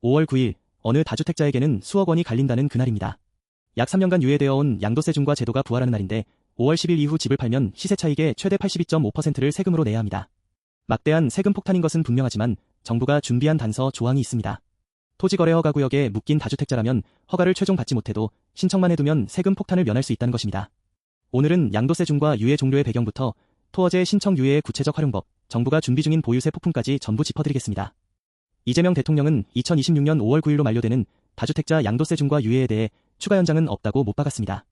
5월 9일, 어느 다주택자에게는 수억 원이 갈린다는 그날입니다. 약 3년간 유예되어 온 양도세 중과 제도가 부활하는 날인데 5월 10일 이후 집을 팔면 시세 차익의 최대 82.5%를 세금으로 내야 합니다. 막대한 세금 폭탄인 것은 분명하지만 정부가 준비한 단서 조항이 있습니다. 토지거래허가구역에 묶인 다주택자라면 허가를 최종 받지 못해도 신청만 해두면 세금 폭탄을 면할 수 있다는 것입니다. 오늘은 양도세 중과 유예 종료의 배경부터 토어제 신청 유예의 구체적 활용법, 정부가 준비 중인 보유세 폭풍까지 전부 짚어드리겠습니다. 이재명 대통령은 2026년 5월 9일로 만료되는 다주택자 양도세 중과 유예에 대해 추가 연장은 없다고 못 박았습니다.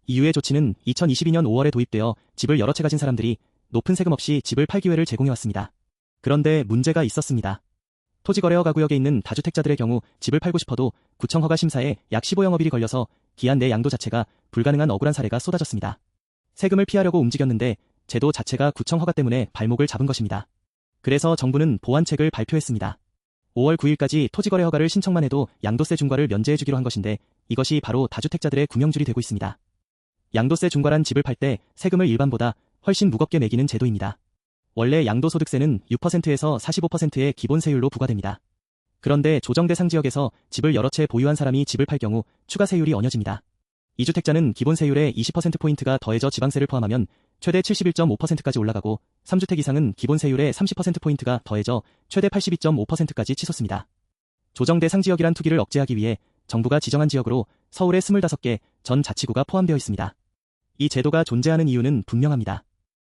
이 유예 조치는 2022년 5월에 도입되어 집을 여러 채 가진 사람들이 높은 세금 없이 집을 팔 기회를 제공해왔습니다. 그런데 문제가 있었습니다. 토지거래허가구역에 있는 다주택자들의 경우 집을 팔고 싶어도 구청 허가 심사에 약 15영업일이 걸려서 기한 내 양도 자체가 불가능한 억울한 사례가 쏟아졌습니다. 세금을 피하려고 움직였는데 제도 자체가 구청 허가 때문에 발목을 잡은 것입니다. 그래서 정부는 보완책을 발표했습니다. 5월 9일까지 토지거래 허가를 신청만 해도 양도세 중과를 면제해주기로 한 것인데 이것이 바로 다주택자들의 구명줄이 되고 있습니다. 양도세 중과란 집을 팔 때 세금을 일반보다 훨씬 무겁게 매기는 제도입니다. 원래 양도소득세는 6%에서 45%의 기본 세율로 부과됩니다. 그런데 조정대상 지역에서 집을 여러 채 보유한 사람이 집을 팔 경우 추가 세율이 언여집니다. 2주택자는 기본 세율에 20%포인트가 더해져 지방세를 포함하면 최대 71.5%까지 올라가고 3주택 이상은 기본 세율에 30%포인트가 더해져 최대 82.5%까지 치솟습니다. 조정대상 지역이란 투기를 억제하기 위해 정부가 지정한 지역으로 서울의 25개 전 자치구가 포함되어 있습니다. 이 제도가 존재하는 이유는 분명합니다.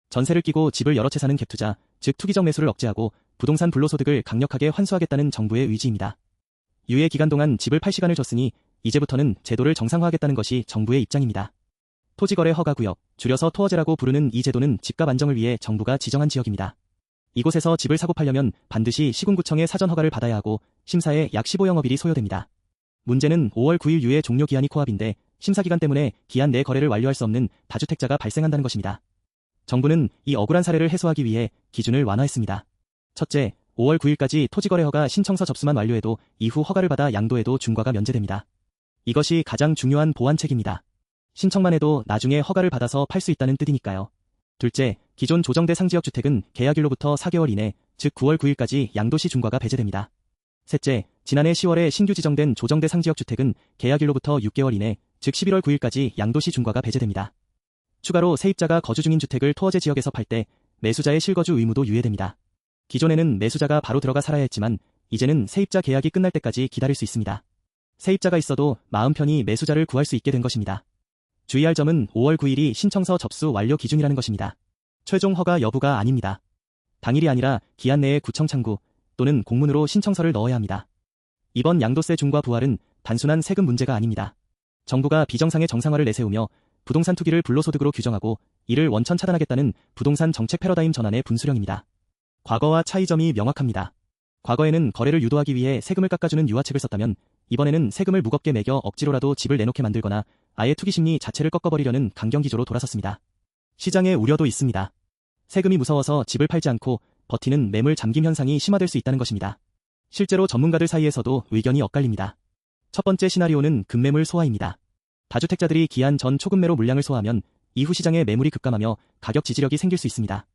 전세를 끼고 집을 여러 채 사는 갭투자, 즉 투기적 매수를 억제하고 부동산 불로소득을 강력하게 환수하겠다는 정부의 의지입니다. 유예 기간 동안 집을 팔 시간을 줬으니 이제부터는 제도를 정상화하겠다는 것이 정부의 입장입니다. 토지거래 허가구역, 줄여서 토어제라고 부르는 이 제도는 집값 안정을 위해 정부가 지정한 지역입니다. 이곳에서 집을 사고 팔려면 반드시 시군구청의 사전 허가를 받아야 하고 심사에 약 15영업일이 소요됩니다. 문제는 5월 9일 유예 종료 기한이 코앞인데 심사기간 때문에 기한 내 거래를 완료할 수 없는 다주택자가 발생한다는 것입니다. 정부는 이 억울한 사례를 해소하기 위해 기준을 완화했습니다. 첫째, 5월 9일까지 토지거래허가 신청서 접수만 완료해도 이후 허가를 받아 양도해도 중과가 면제됩니다. 이것이 가장 중요한 보완책입니다. 신청만 해도 나중에 허가를 받아서 팔 수 있다는 뜻이니까요. 둘째, 기존 조정대상 지역주택은 계약일로부터 4개월 이내, 즉 9월 9일까지 양도시 중과가 배제됩니다. 셋째, 지난해 10월에 신규 지정된 조정대상 지역주택은 계약일로부터 6개월 이내, 즉 11월 9일까지 양도시 중과가 배제됩니다. 추가로 세입자가 거주 중인 주택을 토어제 지역에서 팔 때 매수자의 실거주 의무도 유예됩니다. 기존에는 매수자가 바로 들어가 살아야 했지만 이제는 세입자 계약이 끝날 때까지 기다릴 수 있습니다. 세입자가 있어도 마음 편히 매수자를 구할 수 있게 된 것입니다. 주의할 점은 5월 9일이 신청서 접수 완료 기준이라는 것입니다. 최종 허가 여부가 아닙니다. 당일이 아니라 기한 내에 구청 창구 또는 공문으로 신청서를 넣어야 합니다. 이번 양도세 중과 부활은 단순한 세금 문제가 아닙니다. 정부가 비정상의 정상화를 내세우며 부동산 투기를 불로소득으로 규정하고 이를 원천 차단하겠다는 부동산 정책 패러다임 전환의 분수령입니다. 과거와 차이점이 명확합니다. 과거에는 거래를 유도하기 위해 세금을 깎아주는 유화책을 썼다면 이번에는 세금을 무겁게 매겨 억지로라도 집을 내놓게 만들거나 아예 투기 심리 자체를 꺾어버리려는 강경기조로 돌아섰습니다. 시장의 우려도 있습니다. 세금이 무서워서 집을 팔지 않고 버티는 매물 잠김 현상이 심화될 수 있다는 것입니다. 실제로 전문가들 사이에서도 의견이 엇갈립니다. 첫 번째 시나리오는 급매물 소화입니다. 다주택자들이 기한 전 초급매로 물량을 소화하면 이후 시장에 매물이 급감하며 가격 지지력이 생길 수 있습니다.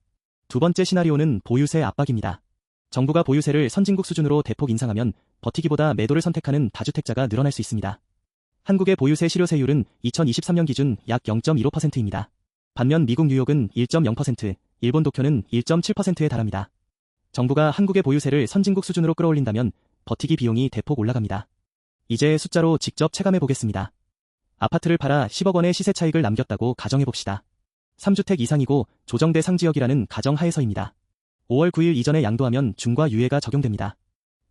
두 번째 시나리오는 보유세 압박입니다. 정부가 보유세를 선진국 수준으로 대폭 인상하면 버티기보다 매도를 선택하는 다주택자가 늘어날 수 있습니다. 한국의 보유세 실효세율은 2023년 기준 약 0.15%입니다. 반면 미국 뉴욕은 1.0%, 일본 도쿄는 1.7%에 달합니다. 정부가 한국의 보유세를 선진국 수준으로 끌어올린다면 버티기 비용이 대폭 올라갑니다. 이제 숫자로 직접 체감해 보겠습니다. 아파트를 팔아 10억 원의 시세 차익을 남겼다고 가정해봅시다. 3주택 이상이고 조정대상 지역이라는 가정 하에서입니다. 5월 9일 이전에 양도하면 중과 유예가 적용됩니다.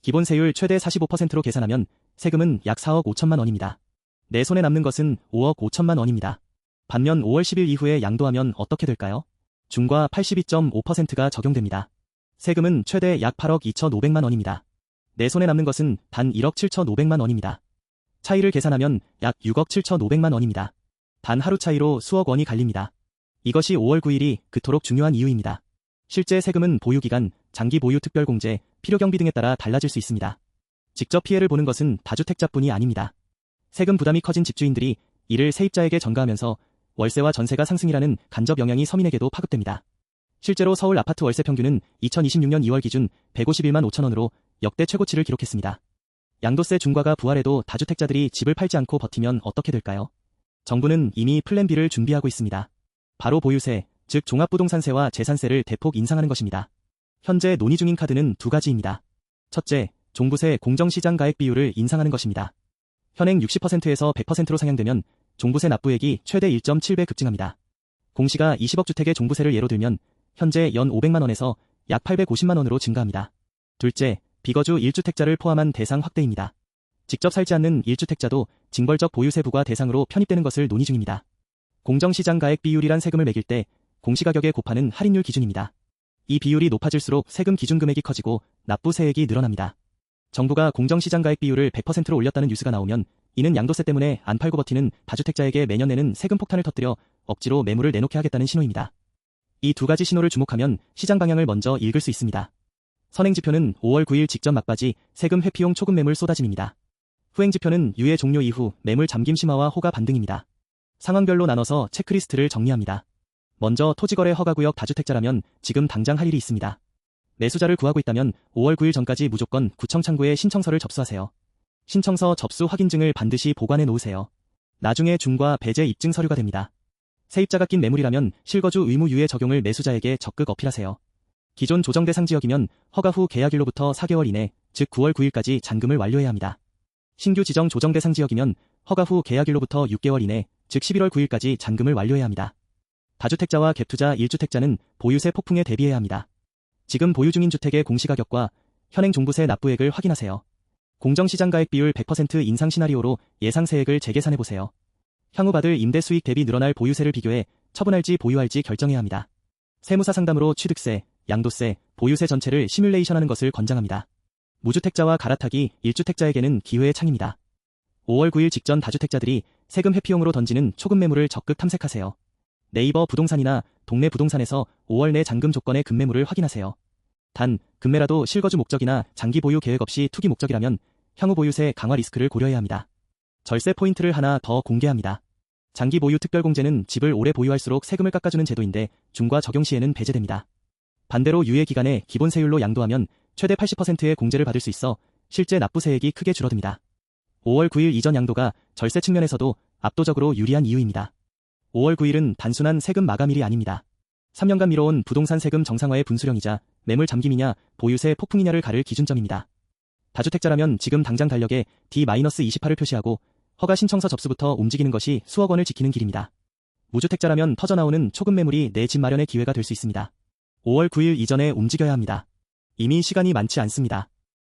기본 세율 최대 45%로 계산하면 세금은 약 4억 5천만 원입니다. 내 손에 남는 것은 5억 5천만 원입니다. 반면 5월 10일 이후에 양도하면 어떻게 될까요? 중과 82.5%가 적용됩니다. 세금은 최대 약 8억 2,500만 원입니다. 내 손에 남는 것은 단 1억 7,500만 원입니다. 차이를 계산하면 약 6억 7,500만 원입니다. 단 하루 차이로 수억 원이 갈립니다. 이것이 5월 9일이 그토록 중요한 이유입니다. 실제 세금은 보유기간, 장기 보유 특별공제, 필요경비 등에 따라 달라질 수 있습니다. 직접 피해를 보는 것은 다주택자뿐이 아닙니다. 세금 부담이 커진 집주인들이 이를 세입자에게 전가하면서 월세와 전세가 상승이라는 간접 영향이 서민에게도 파급됩니다. 실제로 서울 아파트 월세 평균은 2026년 2월 기준 151만 5천 원으로 역대 최고치를 기록했습니다. 양도세 중과가 부활해도 다주택자들이 집을 팔지 않고 버티면 어떻게 될까요? 정부는 이미 플랜 B를 준비하고 있습니다. 바로 보유세, 즉 종합부동산세와 재산세를 대폭 인상하는 것입니다. 현재 논의 중인 카드는 두 가지입니다. 첫째, 종부세 공정시장가액 비율을 인상하는 것입니다. 현행 60%에서 100%로 상향되면 종부세 납부액이 최대 1.7배 급증합니다. 공시가 20억 주택의 종부세를 예로 들면 현재 연 500만 원에서 약 850만 원으로 증가합니다. 둘째, 비거주 1주택자를 포함한 대상 확대입니다. 직접 살지 않는 1주택자도 징벌적 보유세 부과 대상으로 편입되는 것을 논의 중입니다. 공정시장가액 비율이란 세금을 매길 때 공시가격에 곱하는 할인율 기준입니다. 이 비율이 높아질수록 세금 기준 금액이 커지고 납부세액이 늘어납니다. 정부가 공정시장가액 비율을 100%로 올렸다는 뉴스가 나오면 이는 양도세 때문에 안 팔고 버티는 다주택자에게 매년 내는 세금 폭탄을 터뜨려 억지로 매물을 내놓게 하겠다는 신호입니다. 이 두 가지 신호를 주목하면 시장 방향을 먼저 읽을 수 있습니다. 선행지표는 5월 9일 직전 막바지 세금 회피용 초급 매물 쏟아짐입니다. 후행지표는 유예 종료 이후 매물 잠김 심화와 호가 반등입니다. 상황별로 나눠서 체크리스트를 정리합니다. 먼저 토지거래 허가구역 다주택자라면 지금 당장 할 일이 있습니다. 매수자를 구하고 있다면 5월 9일 전까지 무조건 구청 창구에 신청서를 접수하세요. 신청서 접수 확인증을 반드시 보관해 놓으세요. 나중에 중과 배제 입증 서류가 됩니다. 세입자가 낀 매물이라면 실거주 의무 유예 적용을 매수자에게 적극 어필하세요. 기존 조정대상 지역이면 허가 후 계약일로부터 4개월 이내, 즉 9월 9일까지 잔금을 완료해야 합니다. 신규 지정 조정대상 지역이면 허가 후 계약일로부터 6개월 이내, 즉 11월 9일까지 잔금을 완료해야 합니다. 다주택자와 갭투자 1주택자는 보유세 폭풍에 대비해야 합니다. 지금 보유 중인 주택의 공시가격과 현행 종부세 납부액을 확인하세요. 공정시장가액 비율 100% 인상 시나리오로 예상세액을 재계산해보세요. 향후 받을 임대 수익 대비 늘어날 보유세를 비교해 처분할지 보유할지 결정해야 합니다. 세무사 상담으로 취득세, 양도세, 보유세 전체를 시뮬레이션하는 것을 권장합니다. 무주택자와 갈아타기 1주택자에게는 기회의 창입니다. 5월 9일 직전 다주택자들이 세금 회피용으로 던지는 초급 매물을 적극 탐색하세요. 네이버 부동산이나 동네 부동산에서 5월 내 잔금 조건의 급매물을 확인하세요. 단, 급매라도 실거주 목적이나 장기 보유 계획 없이 투기 목적이라면 향후 보유세 강화 리스크를 고려해야 합니다. 절세 포인트를 하나 더 공개합니다. 장기 보유 특별공제는 집을 오래 보유할수록 세금을 깎아주는 제도인데 중과 적용 시에는 배제됩니다. 반대로 유예 기간에 기본 세율로 양도하면 최대 80%의 공제를 받을 수 있어 실제 납부세액이 크게 줄어듭니다. 5월 9일 이전 양도가 절세 측면에서도 압도적으로 유리한 이유입니다. 5월 9일은 단순한 세금 마감일이 아닙니다. 3년간 미뤄온 부동산 세금 정상화의 분수령이자 매물 잠김이냐 보유세 폭풍이냐를 가를 기준점입니다. 다주택자라면 지금 당장 달력에 D-28을 표시하고 허가 신청서 접수부터 움직이는 것이 수억 원을 지키는 길입니다. 무주택자라면 터져나오는 초급 매물이 내 집 마련의 기회가 될 수 있습니다. 5월 9일 이전에 움직여야 합니다. 이미 시간이 많지 않습니다.